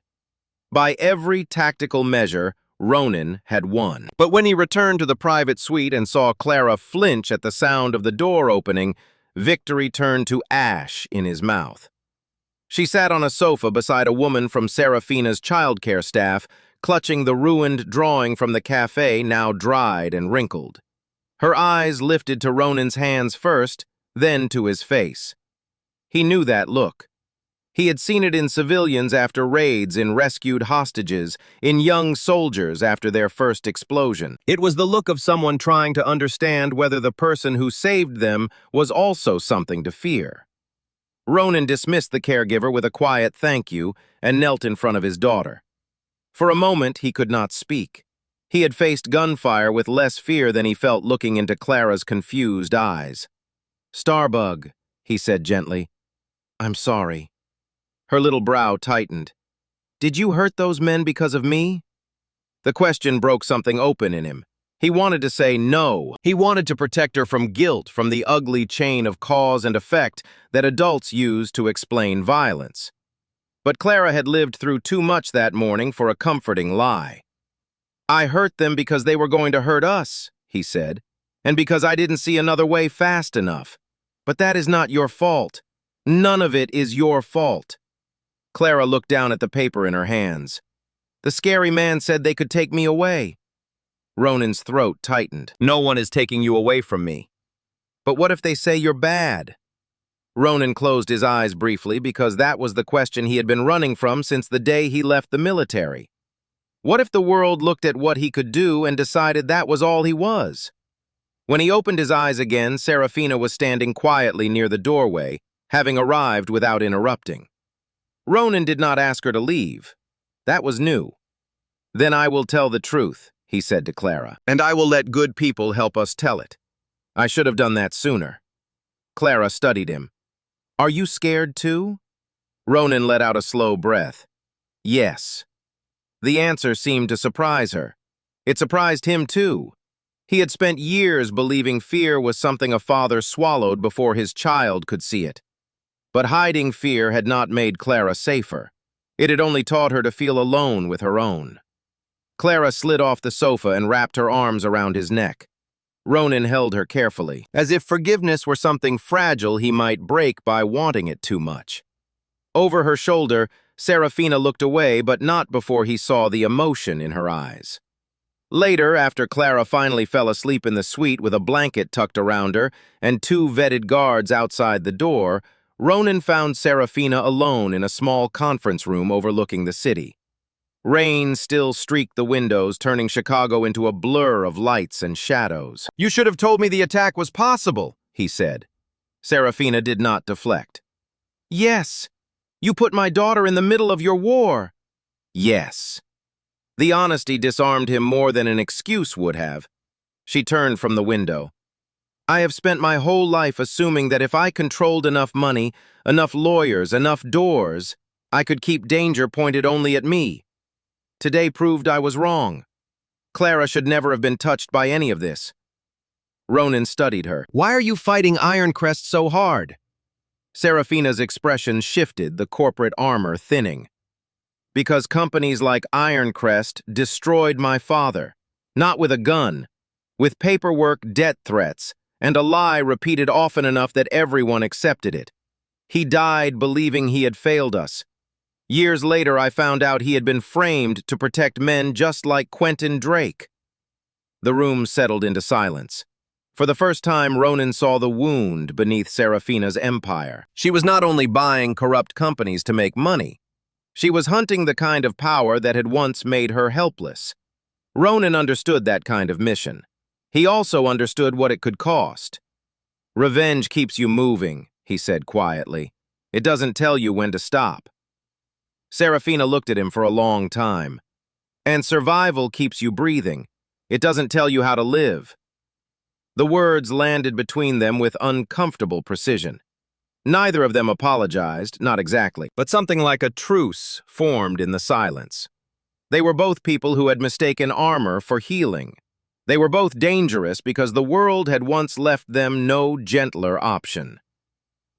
By every tactical measure, Ronan had won. But when he returned to the private suite and saw Clara flinch at the sound of the door opening, victory turned to ash in his mouth. She sat on a sofa beside a woman from Seraphina's childcare staff, clutching the ruined drawing from the café, now dried and wrinkled. Her eyes lifted to Ronan's hands first, then to his face. He knew that look. He had seen it in civilians after raids, in rescued hostages, in young soldiers after their first explosion. It was the look of someone trying to understand whether the person who saved them was also something to fear. Ronan dismissed the caregiver with a quiet thank you and knelt in front of his daughter. For a moment, he could not speak. He had faced gunfire with less fear than he felt looking into Clara's confused eyes. Starbug, he said gently. I'm sorry. Her little brow tightened. Did you hurt those men because of me? The question broke something open in him. He wanted to say no. He wanted to protect her from guilt, from the ugly chain of cause and effect that adults use to explain violence. But Clara had lived through too much that morning for a comforting lie. I hurt them because they were going to hurt us, he said, and because I didn't see another way fast enough. But that is not your fault. None of it is your fault. Clara looked down at the paper in her hands. The scary man said they could take me away. Ronan's throat tightened. No one is taking you away from me. But what if they say you're bad? Ronan closed his eyes briefly because that was the question he had been running from since the day he left the military. What if the world looked at what he could do and decided that was all he was? When he opened his eyes again, Seraphina was standing quietly near the doorway, having arrived without interrupting. Ronan did not ask her to leave. That was new. Then I will tell the truth, he said to Clara, and I will let good people help us tell it. I should have done that sooner. Clara studied him. Are you scared too? Ronan let out a slow breath. Yes. The answer seemed to surprise her. It surprised him too. He had spent years believing fear was something a father swallowed before his child could see it. But hiding fear had not made Clara safer. It had only taught her to feel alone with her own. Clara slid off the sofa and wrapped her arms around his neck. Ronan held her carefully, as if forgiveness were something fragile he might break by wanting it too much. Over her shoulder, Seraphina looked away, but not before he saw the emotion in her eyes. Later, after Clara finally fell asleep in the suite with a blanket tucked around her and 2 vetted guards outside the door, Ronan found Seraphina alone in a small conference room overlooking the city. Rain still streaked the windows, turning Chicago into a blur of lights and shadows. "You should have told me the attack was possible," he said. Seraphina did not deflect. "Yes. You put my daughter in the middle of your war." "Yes." The honesty disarmed him more than an excuse would have. She turned from the window. "I have spent my whole life assuming that if I controlled enough money, enough lawyers, enough doors, I could keep danger pointed only at me. Today proved I was wrong. Clara should never have been touched by any of this." Ronan studied her. "Why are you fighting Ironcrest so hard?" Seraphina's expression shifted, the corporate armor thinning. "Because companies like Ironcrest destroyed my father, not with a gun, with paperwork, debt threats, and a lie repeated often enough that everyone accepted it. He died believing he had failed us. Years later, I found out he had been framed to protect men just like Quentin Drake." The room settled into silence. For the first time, Ronan saw the wound beneath Seraphina's empire. She was not only buying corrupt companies to make money. She was hunting the kind of power that had once made her helpless. Ronan understood that kind of mission. He also understood what it could cost. "Revenge keeps you moving," he said quietly. "It doesn't tell you when to stop." Seraphina looked at him for a long time. "And survival keeps you breathing. It doesn't tell you how to live." The words landed between them with uncomfortable precision. Neither of them apologized, not exactly, but something like a truce formed in the silence. They were both people who had mistaken armor for healing. They were both dangerous because the world had once left them no gentler option.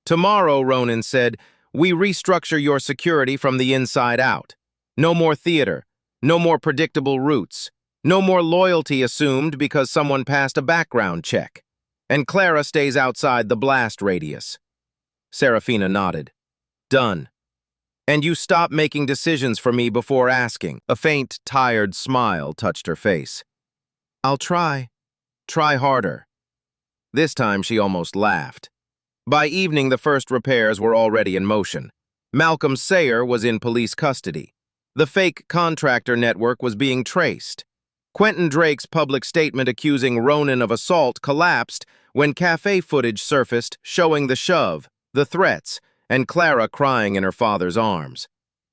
"Tomorrow," Ronan said, "we restructure your security from the inside out. No more theater, no more predictable routes, no more loyalty assumed because someone passed a background check. And Clara stays outside the blast radius." Seraphina nodded. "Done. And you stop making decisions for me before asking." A faint, tired smile touched her face. "I'll try. Try harder." This time she almost laughed. By evening, the first repairs were already in motion. Malcolm Sayer was in police custody. The fake contractor network was being traced. Quentin Drake's public statement accusing Ronan of assault collapsed when Café footage surfaced showing the shove, the threats, and Clara crying in her father's arms.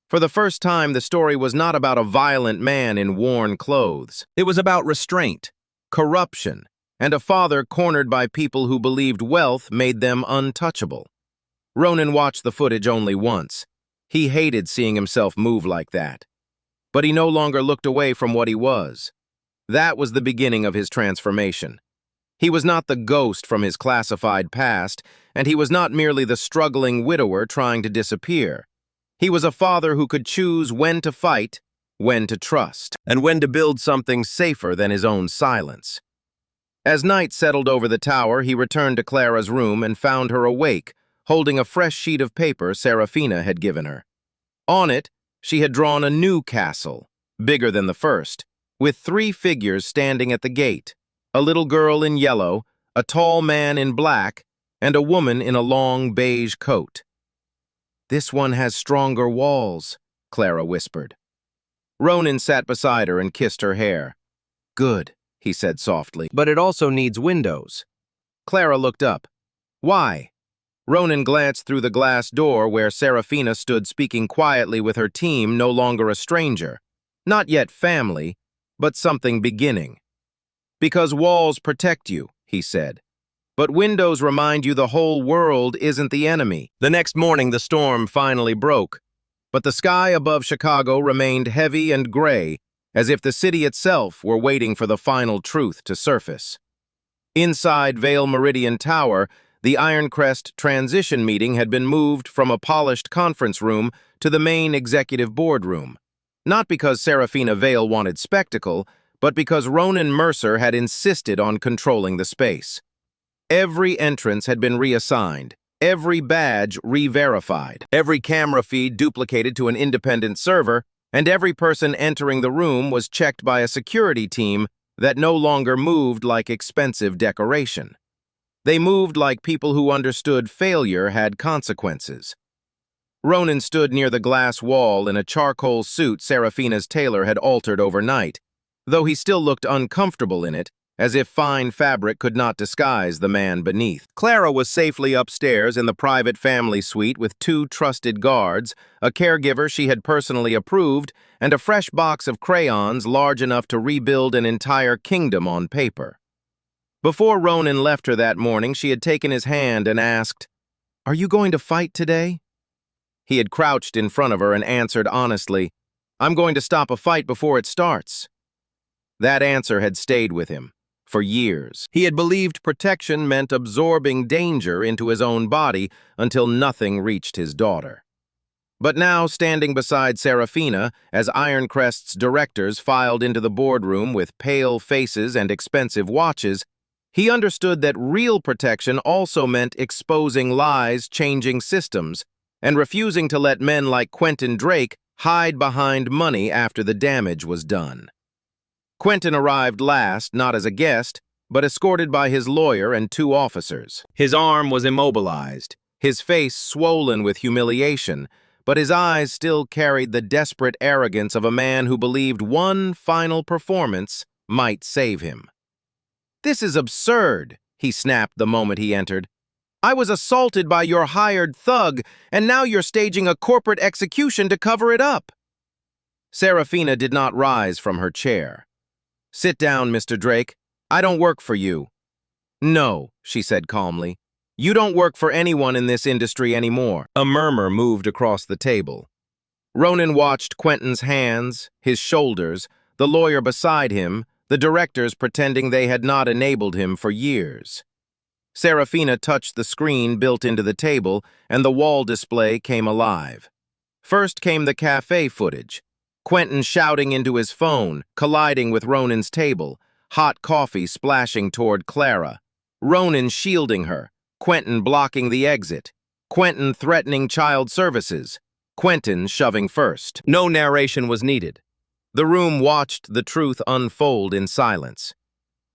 For the first time, the story was not about a violent man in worn clothes. It was about restraint, corruption, and a father cornered by people who believed wealth made them untouchable. Ronan watched the footage only once. He hated seeing himself move like that. But he no longer looked away from what he was. That was the beginning of his transformation. He was not the ghost from his classified past, and he was not merely the struggling widower trying to disappear. He was a father who could choose when to fight, when to trust, and when to build something safer than his own silence. As night settled over the tower, he returned to Clara's room and found her awake, holding a fresh sheet of paper Seraphina had given her. On it, she had drawn a new castle, bigger than the first, with 3 figures standing at the gate, a little girl in yellow, a tall man in black, and a woman in a long beige coat. "This one has stronger walls," Clara whispered. Ronan sat beside her and kissed her hair. "Good," he said softly, "but it also needs windows." Clara looked up. "Why?" Ronan glanced through the glass door where Seraphina stood speaking quietly with her team, no longer a stranger. Not yet family, but something beginning. "Because walls protect you," he said. "But windows remind you the whole world isn't the enemy." The next morning, the storm finally broke, but the sky above Chicago remained heavy and gray, as if the city itself were waiting for the final truth to surface. Inside Vale Meridian Tower, the Ironcrest transition meeting had been moved from a polished conference room to the main executive boardroom. Not because Seraphina Vale wanted spectacle, but because Ronan Mercer had insisted on controlling the space. Every entrance had been reassigned, every badge re-verified, every camera feed duplicated to an independent server, and every person entering the room was checked by a security team that no longer moved like expensive decoration. They moved like people who understood failure had consequences. Ronan stood near the glass wall in a charcoal suit Seraphina's tailor had altered overnight, though he still looked uncomfortable in it, as if fine fabric could not disguise the man beneath. Clara was safely upstairs in the private family suite with 2 trusted guards, a caregiver she had personally approved, and a fresh box of crayons large enough to rebuild an entire kingdom on paper. Before Ronan left her that morning, she had taken his hand and asked, "Are you going to fight today?" He had crouched in front of her and answered honestly, "I'm going to stop a fight before it starts." That answer had stayed with him for years. He had believed protection meant absorbing danger into his own body until nothing reached his daughter. But now, standing beside Seraphina, as Ironcrest's directors filed into the boardroom with pale faces and expensive watches, he understood that real protection also meant exposing lies, changing systems, and refusing to let men like Quentin Drake hide behind money after the damage was done. Quentin arrived last, not as a guest, but escorted by his lawyer and 2 officers. His arm was immobilized, his face swollen with humiliation, but his eyes still carried the desperate arrogance of a man who believed one final performance might save him. "This is absurd," he snapped the moment he entered. "I was assaulted by your hired thug, and now you're staging a corporate execution to cover it up." Seraphina did not rise from her chair. "Sit down, Mr. Drake. I don't work for you." "No," she said calmly. "You don't work for anyone in this industry anymore." A murmur moved across the table. Ronan watched Quentin's hands, his shoulders, the lawyer beside him, the directors pretending they had not enabled him for years. Seraphina touched the screen built into the table, and the wall display came alive. First came the Café footage. Quentin shouting into his phone, colliding with Ronan's table, hot coffee splashing toward Clara. Ronan shielding her, Quentin blocking the exit, Quentin threatening child services, Quentin shoving first. No narration was needed. The room watched the truth unfold in silence.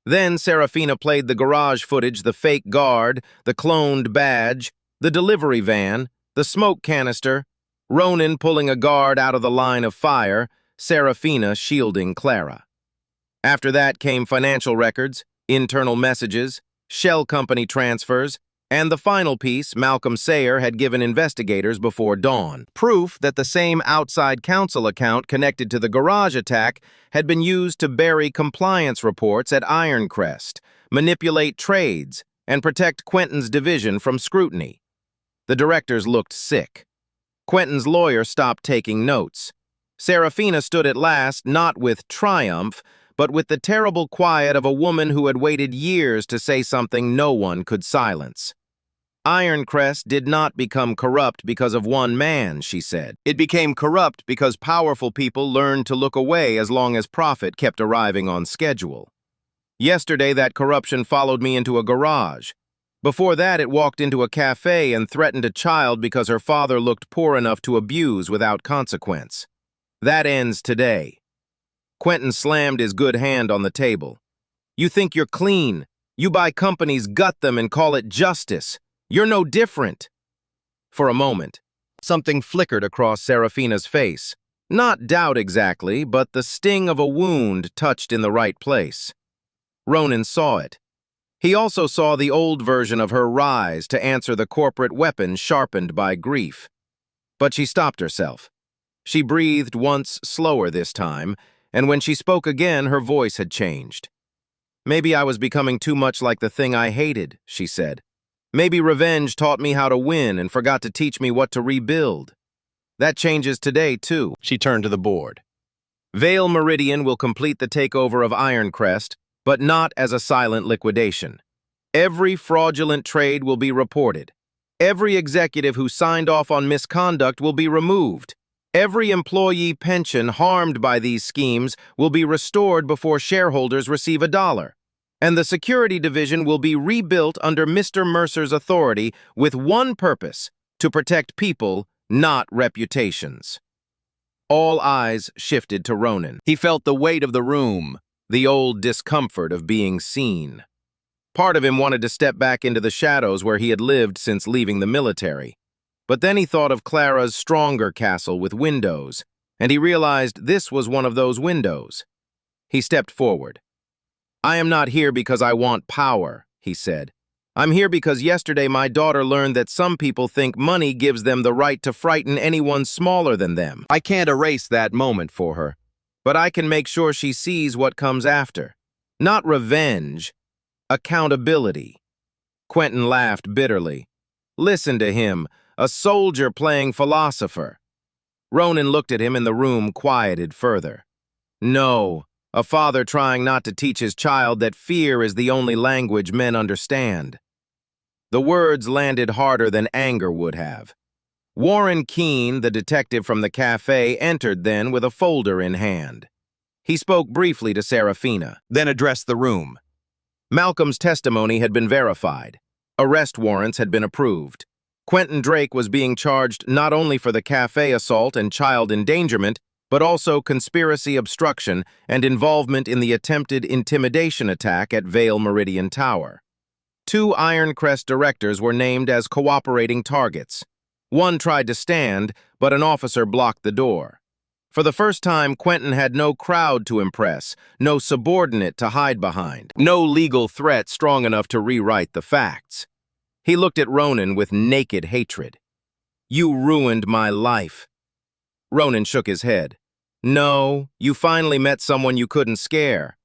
Then Seraphina played the garage footage, the fake guard, the cloned badge, the delivery van, the smoke canister, Ronan pulling a guard out of the line of fire, Seraphina shielding Clara. After that came financial records, internal messages, shell company transfers, and the final piece Malcolm Sayer had given investigators before dawn. Proof that the same outside counsel account connected to the garage attack had been used to bury compliance reports at Ironcrest, manipulate trades, and protect Quentin's division from scrutiny. The directors looked sick. Quentin's lawyer stopped taking notes. Seraphina stood at last not with triumph, but with the terrible quiet of a woman who had waited years to say something no one could silence. Ironcrest did not become corrupt because of one man, she said. It became corrupt because powerful people learned to look away as long as profit kept arriving on schedule. Yesterday, that corruption followed me into a garage. Before that, it walked into a cafe and threatened a child because her father looked poor enough to abuse without consequence. That ends today. Quentin slammed his good hand on the table. You think you're clean. You buy companies, gut them, and call it justice. You're no different. For a moment, something flickered across Seraphina's face. Not doubt exactly, but the sting of a wound touched in the right place. Ronan saw it. He also saw the old version of her rise to answer the corporate weapon sharpened by grief. But she stopped herself. She breathed once slower this time, and when she spoke again, her voice had changed. Maybe I was becoming too much like the thing I hated, she said. Maybe revenge taught me how to win and forgot to teach me what to rebuild. That changes today, too. She turned to the board. Vale Meridian will complete the takeover of Ironcrest, but not as a silent liquidation. Every fraudulent trade will be reported. Every executive who signed off on misconduct will be removed. Every employee pension harmed by these schemes will be restored before shareholders receive $1. And the security division will be rebuilt under Mr. Mercer's authority with one purpose: to protect people, not reputations. All eyes shifted to Ronan. He felt the weight of the room, the old discomfort of being seen. Part of him wanted to step back into the shadows where he had lived since leaving the military. But then he thought of Clara's stronger castle with windows, and he realized this was one of those windows. He stepped forward. "I am not here because I want power," he said. "I'm here because yesterday my daughter learned that some people think money gives them the right to frighten anyone smaller than them. I can't erase that moment for her, but I can make sure she sees what comes after. Not revenge, accountability." Quentin laughed bitterly. Listen to him, a soldier playing philosopher. Ronan looked at him and the room quieted further. No, a father trying not to teach his child that fear is the only language men understand. The words landed harder than anger would have. Warren Keene, the detective from the cafe, entered then with a folder in hand. He spoke briefly to Seraphina, then addressed the room. Malcolm's testimony had been verified. Arrest warrants had been approved. Quentin Drake was being charged not only for the cafe assault and child endangerment, but also conspiracy obstruction and involvement in the attempted intimidation attack at Vale Meridian Tower. 2 Ironcrest directors were named as cooperating targets. One tried to stand, but an officer blocked the door. For the first time, Quentin had no crowd to impress, no subordinate to hide behind, no legal threat strong enough to rewrite the facts. He looked at Ronan with naked hatred. "You ruined my life." Ronan shook his head. "No, you finally met someone you couldn't scare."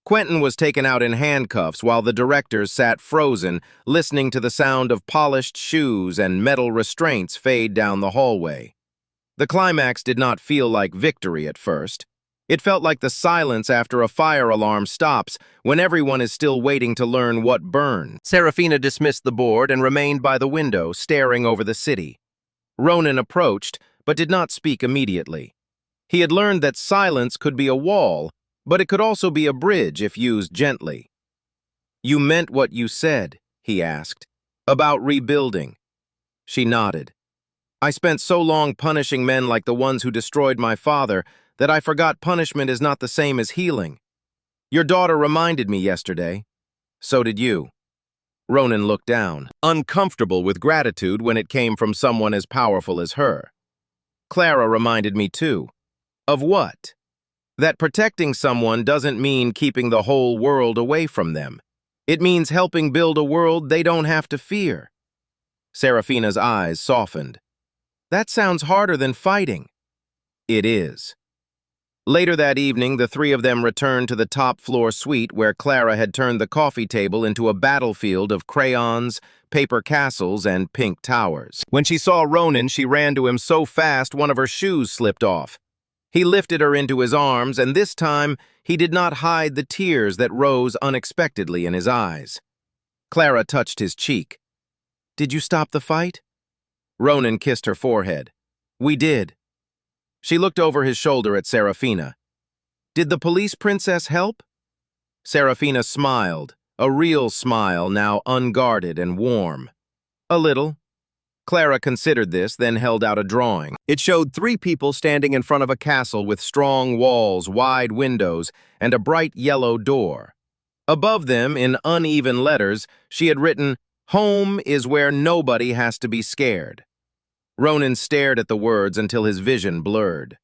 Quentin was taken out in handcuffs while the directors sat frozen, listening to the sound of polished shoes and metal restraints fade down the hallway. The climax did not feel like victory at first. It felt like the silence after a fire alarm stops when everyone is still waiting to learn what burned. Seraphina dismissed the board and remained by the window, staring over the city. Ronan approached, but did not speak immediately. He had learned that silence could be a wall, but it could also be a bridge if used gently. "You meant what you said," he asked, "about rebuilding." She nodded. "I spent so long punishing men like the ones who destroyed my father that I forgot punishment is not the same as healing. Your daughter reminded me yesterday. So did you." Ronan looked down, uncomfortable with gratitude when it came from someone as powerful as her. "Clara reminded me too." "Of what?" "That protecting someone doesn't mean keeping the whole world away from them. It means helping build a world they don't have to fear." Seraphina's eyes softened. "That sounds harder than fighting." "It is." Later that evening, the 3 of them returned to the top-floor suite where Clara had turned the coffee table into a battlefield of crayons, paper castles, and pink towers. When she saw Ronan, she ran to him so fast one of her shoes slipped off. He lifted her into his arms, and this time he did not hide the tears that rose unexpectedly in his eyes. Clara touched his cheek. "Did you stop the fight?" Ronan kissed her forehead. "We did." She looked over his shoulder at Seraphina. "Did the police princess help?" Seraphina smiled, a real smile now unguarded and warm. "A little." Clara considered this, then held out a drawing. It showed 3 people standing in front of a castle with strong walls, wide windows, and a bright yellow door. Above them, in uneven letters, she had written, "Home is where nobody has to be scared." Ronan stared at the words until his vision blurred.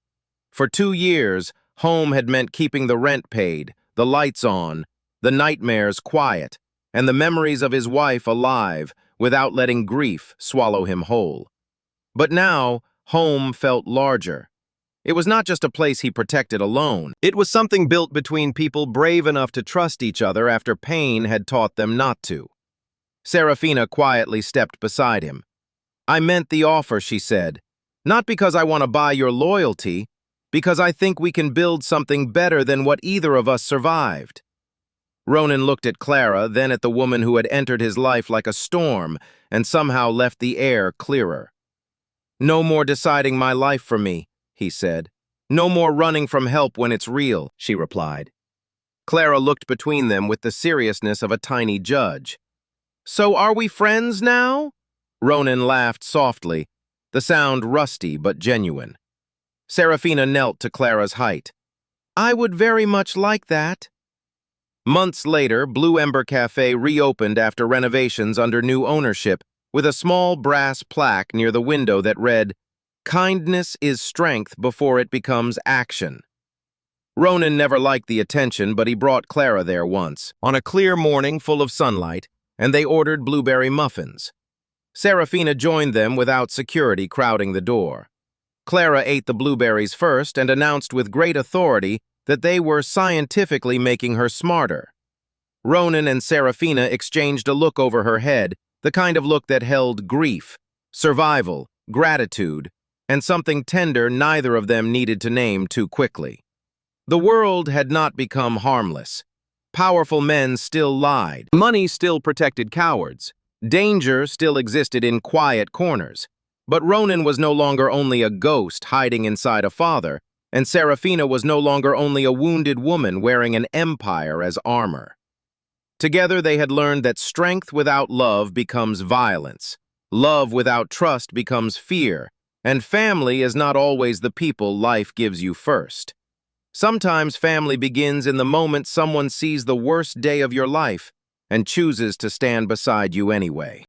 For 2 years, home had meant keeping the rent paid, the lights on, the nightmares quiet, and the memories of his wife alive, without letting grief swallow him whole. But now, home felt larger. It was not just a place he protected alone. It was something built between people brave enough to trust each other after pain had taught them not to. Seraphina quietly stepped beside him. "I meant the offer," she said. "Not because I want to buy your loyalty, because I think we can build something better than what either of us survived." Ronan looked at Clara, then at the woman who had entered his life like a storm and somehow left the air clearer. "No more deciding my life for me," he said. "No more running from help when it's real," she replied. Clara looked between them with the seriousness of a tiny judge. "So are we friends now?" Ronan laughed softly, the sound rusty but genuine. Seraphina knelt to Clara's height. "I would very much like that." Months later, Blue Ember Café reopened after renovations under new ownership, with a small brass plaque near the window that read, "Kindness is strength before it becomes action." Ronan never liked the attention, but he brought Clara there once, on a clear morning full of sunlight, and they ordered blueberry muffins. Seraphina joined them without security crowding the door. Clara ate the blueberries first and announced with great authority that they were scientifically making her smarter. Ronan and Seraphina exchanged a look over her head, the kind of look that held grief, survival, gratitude, and something tender neither of them needed to name too quickly. The world had not become harmless. Powerful men still lied. Money still protected cowards. Danger still existed in quiet corners. But Ronan was no longer only a ghost hiding inside a father, and Seraphina was no longer only a wounded woman wearing an empire as armor. Together they had learned that strength without love becomes violence, love without trust becomes fear, and family is not always the people life gives you first. Sometimes family begins in the moment someone sees the worst day of your life and chooses to stand beside you anyway.